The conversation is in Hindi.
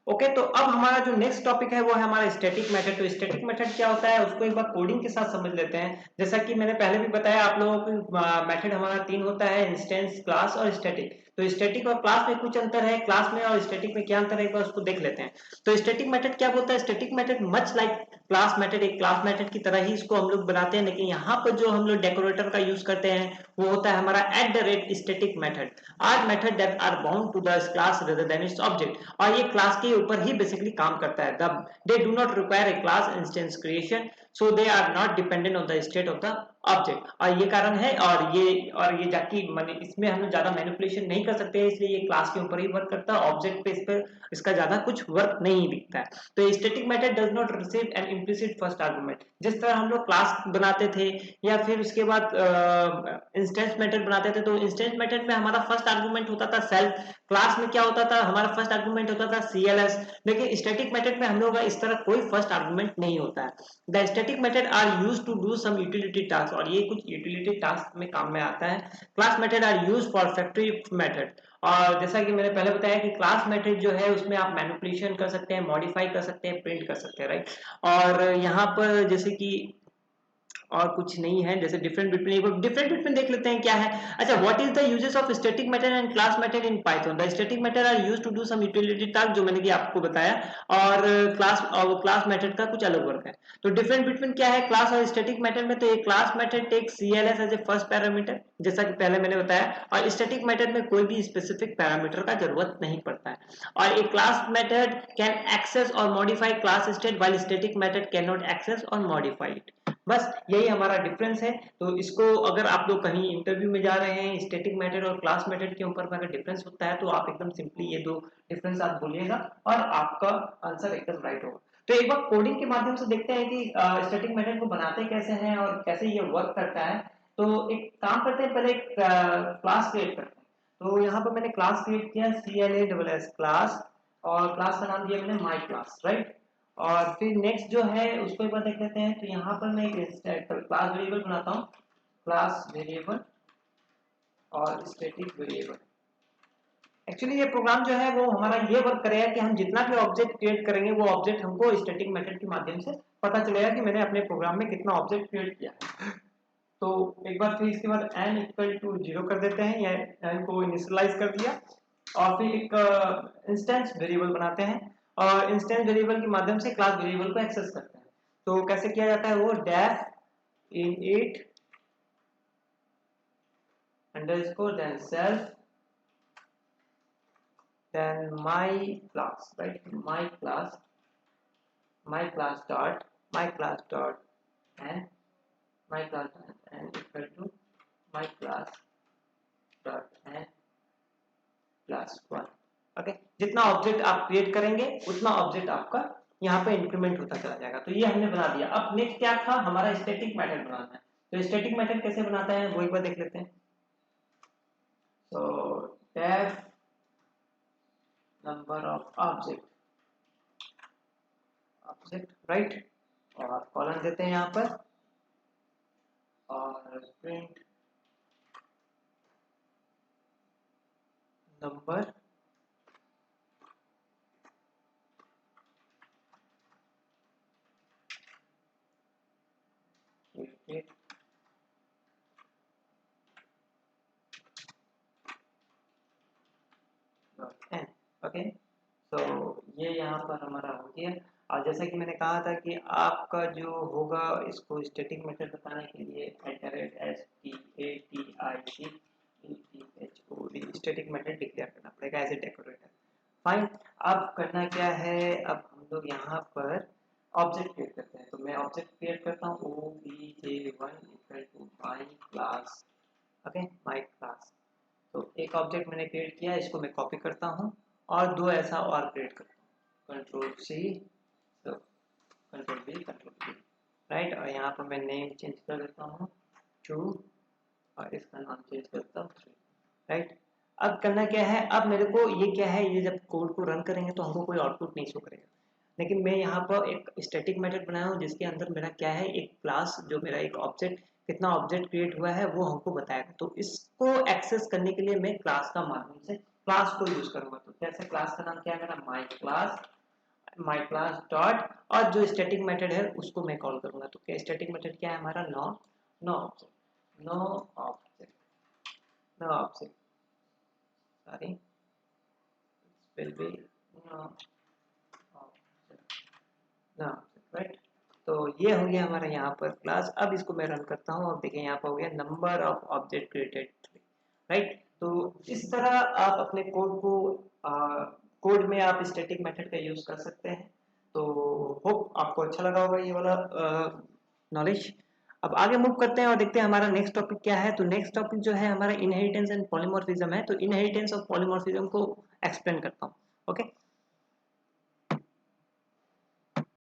ओके, तो अब हमारा जो नेक्स्ट टॉपिक है वो है हमारा स्टैटिक मेथड। तो स्टैटिक मेथड क्या होता है उसको एक बार कोडिंग के साथ समझ लेते हैं। जैसा कि मैंने पहले भी बताया आप लोगों को, मेथड हमारा तीन होता है, इंस्टेंस, क्लास और स्टैटिक। तो स्टैटिक और क्लास में कुछ अंतर है, क्लास में और स्टैटिक में क्या अंतर है एक बार उसको देख लेते हैं। तो स्टैटिक मेथड क्या बोलता है, static method much like class method, एक क्लास मेथड की तरह ही इसको हम लोग बनाते हैं, लेकिन यहाँ पर जो हम लोग डेकोरेटर का यूज करते हैं वो होता है हमारा @static method, are method that are bound to the class rather than its object. और ये क्लास के ऊपर ही बेसिकली काम करता है। They do not require a class instance creation, so they are not dependent on the state of the object. और ये कारण है, और ये जाकि इसमें हम लोग ज्यादा मैनिपुलेशन नहीं कर सकते, इसलिए ये क्लास के ऊपर ही वर्क करता है, ऑब्जेक्ट पे इस पर इसका ज्यादा कुछ वर्क नहीं दिखता है। तो static method does not receive an implicit first argument. जिस तरह हम लोग क्लास बनाते थे या फिर उसके बाद इंस्टेंस मेथड बनाते थे, तो इंस्टेंस मेथड में हमारा फर्स्ट आर्गुमेंट होता था सेल्फ, क्लास में क्या होता था हमारा फर्स्ट आर्गुमेंट होता था CLS। लेकिन स्टैटिक मेथड में हम लोग का इस तरह कोई फर्स्ट आर्गुमेंट नहीं होता है। The static method are used to do some utility task, और ये कुछ यूटिलिटी टास्क में काम में आता है। Class method are used for factory method, और जैसा कि मैंने पहले बताया कि क्लास मेथड जो है उसमें आप मैनिपुलेशन कर सकते हैं, मॉडिफाई कर सकते हैं, प्रिंट कर सकते हैं, राइट। और यहाँ पर जैसे कि और कुछ नहीं है, जैसे डिफरेंट बिटवीन देख लेते हैं क्या है। अच्छा, what is the uses of static method and class method in Python. The static method are used to do some utility task, जो मैंने कि आपको बताया, और क्लास मेथड का कुछ अलग वर्क है। तो डिफरेंट बिटवीन क्या है क्लास और स्टैटिक मेथड में, तो ये class method take CLS as a first parameter, जैसा कि पहले मैंने बताया, और स्टैटिक मेथड में कोई भी स्पेसिफिक पैरामीटर का जरूरत नहीं पड़ता है। और एक क्लास मेथड कैन एक्सेस और modify class state, while static method can not access और मॉडिफाई इट। बस यही हमारा डिफरेंस है। तो इसको अगर आप लोग कहीं इंटरव्यू में जा रहे हैं, स्टैटिक मेथड और क्लास मेथड के ऊपर अगर डिफरेंस होता है तो आप एकदम सिंपली ये दो डिफरेंस आप बोलिएगा और आपका आंसर एकदम राइट होगा। तो एक बार कोडिंग के माध्यम से देखते हैं कि स्टैटिक मेथड को बनाते कैसे हैं और कैसे ये वर्क करता है। तो एक काम करते हैं, पहले एक क्लास क्रिएट करते हैं। तो यहाँ पर मैंने क्लास क्रिएट किया CLASS क्लास, और क्लास का नाम दिया मैंने माई क्लास, राइट। और फिर नेक्स्ट जो है उसको एक बार देख लेते हैं। तो यहाँ पर मैं एक क्लास वेरिएबल बनाता हूँ, क्लास वेरिएबल और स्टैटिक वेरिएबल। एक्चुअली ये प्रोग्राम जो है वो हमारा ये वर्क करेगा कि हम जितना भी ऑब्जेक्ट क्रिएट करेंगे वो ऑब्जेक्ट हमको स्टैटिक मेथड के माध्यम से पता चलेगा कि मैंने अपने प्रोग्राम में कितना ऑब्जेक्ट क्रिएट किया है। तो एक बार फिर इसके बाद n इक्वल टू 0 कर देते हैं, या n को इनिशियलाइज कर दिया, और फिर एक इंस्टेंस वेरिएबल बनाते हैं, और इंस्टेंस वेरिएबल के माध्यम से क्लास वेरिएबल को एक्सेस करते हैं। तो कैसे किया जाता है वो, def init underscore then self then my class, right, my class dot and my class dot and equal to my class dot and plus 1। Okay, जितना ऑब्जेक्ट आप क्रिएट करेंगे उतना ऑब्जेक्ट आपका यहाँ पे इंक्रीमेंट होता चला जाएगा। तो ये हमने बना दिया। अब नेक्स्ट क्या था, हमारा स्टैटिक मेथड बनाना है। तो स्टैटिक मेथड कैसे बनाता है वो एक बार देख लेते हैं। तो def number of object right, और कॉलन देते हैं यहाँ पर, और प्रिंट नंबर n। ओके, तो ये यहाँ पर हमारा हो गया। और जैसा कि मैंने कहा था कि आपका जो होगा इसको स्टैटिक मेथड बताने के लिए STATIC स्टैटिक मेथड डिक्लेयर करना पड़ेगा एज ए डेकोरेटर। फाइन, अब करना क्या है, अब हम लोग यहाँ पर ऑब्जेक्ट क्रिएट करते हैं। तो मैं ऑब्जेक्ट क्रिएट करता हूँ obj1 equal to my class. Okay, my class. तो एक ऑब्जेक्ट मैंने क्रिएट किया, इसको मैं कॉपी करता हूँ और दो ऐसा और क्रिएट करता हूँ, Ctrl+C, तो Ctrl+V, Ctrl+V, राइट। और यहाँ पर मैं नेम चेंज कर देता हूँ 2 और इसका नाम चेंज करता हूँ 3, राइट। अब करना क्या है, अब मेरे को ये क्या है, ये जब कोड को रन करेंगे तो हमको कोई आउटपुट नहीं शो करेगा, लेकिन मैं यहाँ पर एक स्टैटिक मेथड बनाया हूँ जिसके अंदर मेरा क्या है, एक क्लास, जो मेरा एक ऑब्जेक्ट, कितना ऑब्जेक्ट क्रिएट हुआ है वो हमको बताएगा। तो इसको एक्सेस करने के लिए मैं क्लास का माध्यम से क्लास को यूज करूंगा। तो जैसे क्लास का नाम क्या है मेरा, माई क्लास डॉट, और जो स्टैटिक मेथड है उसको मैं कॉल करूंगा। तो क्या स्टैटिक मेथड क्या है हमारा, no object, no object, no object, sorry will be no ना, राइट। तो ये हो गया हमारा यहाँ पर क्लास। अब इसको मैं रन करता हूँ, अब देखिए यहाँ पर हो गया number of object created, right. तो इस तरह आप अपने कोड को कोड में आप स्टैटिक मेथड का यूज कर सकते हैं। तो होप आपको अच्छा लगा होगा ये वाला नॉलेज। अब आगे मूव करते हैं और देखते हैं हमारा नेक्स्ट टॉपिक क्या है। तो नेक्स्ट टॉपिक जो है हमारा इनहेरिटेंस एंड पॉलीमॉर्फिज्म है। तो इनहेरिटेंस और पॉलीमॉर्फिज्म को एक्सप्लेन करता हूँ। ओके,